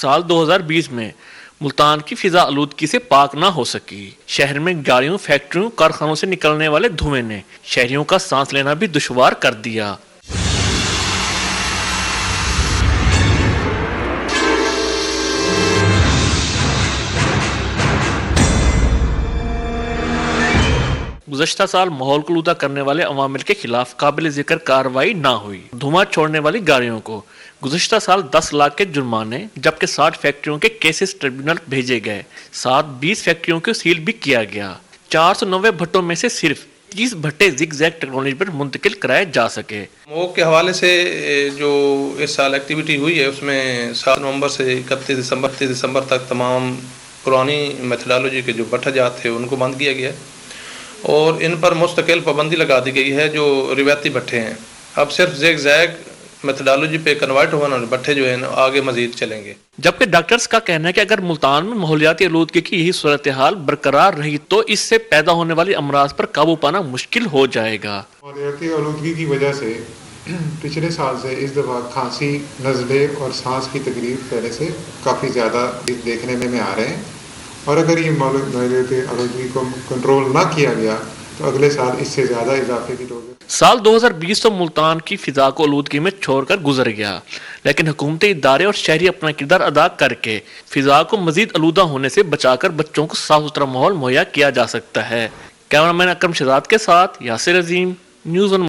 سال 2020 میں ملتان کی فضا آلودگی سے پاک نہ ہو سکی۔ شہر میں گاڑیوں، فیکٹریوں، کارخانوں سے نکلنے والے دھوئیں نے شہریوں کا سانس لینا بھی دشوار کر دیا۔ گزشتہ سال ماحول کو آلودہ کرنے والے عوامل کے خلاف قابل ذکر کارروائی نہ ہوئی۔ دھواں چھوڑنے والی گاڑیوں کو گزشتہ سال 10 لاکھ کے جرمانے جبکہ 60 فیکٹریوں کے کیسز ٹریبیونل بھیجے گئے، ساتھ 20 فیکٹریوں کو سیل بھی کیا گیا۔ 490 بھٹوں میں سے صرف 30 بھٹے زگ زیگ ٹیکنالوجی پر منتقل کرائے جا سکے۔ موگ کے حوالے سے جو اس سال ایکٹیویٹی ہوئی ہے اس میں 7 نومبر سے 31 دسمبر تک تمام پرانی میتھڈالوجی کے جو بھٹا جات تھے ان کو بند کیا گیا ہے اور ان پر مستقل پابندی لگا دی گئی ہے جو روایتی بھٹے ہیں۔ اب صرف زیگ زیگ میتھڈالوجی پہ کنورٹ ہونے والے بھٹے جو ہیں آگے مزید چلیں گے۔ جبکہ ڈاکٹرز کا کہنا ہے کہ اگر ملتان میں ماحولیاتی آلودگی کی یہی صورتحال برقرار رہی تو اس سے پیدا ہونے والی امراض پر قابو پانا مشکل ہو جائے گا۔ ماحولیاتی آلودگی کی وجہ سے پچھلے سال سے اس دفعہ کھانسی، نزلے اور سانس کی تکلیف پہلے سے کافی زیادہ دیکھنے میں آ رہے ہیں، اور اگر یہ ماحولیاتی آلودگی کو کنٹرول نہ کیا گیا تو اگلے سال اس سے زیادہ اضافے کی توقع۔ سال 2020 تو ملتان کی فضا کو آلودگی میں چھوڑ کر گزر گیا، لیکن حکومتی ادارے اور شہری اپنا کردار ادا کر کے فضا کو مزید آلودہ ہونے سے بچا کر بچوں کو صاف ستھرا ماحول مہیا کیا جا سکتا ہے۔ کیمرہ مین اکرم شہزاد کے ساتھ یاسر عظیم، نیوز 1۔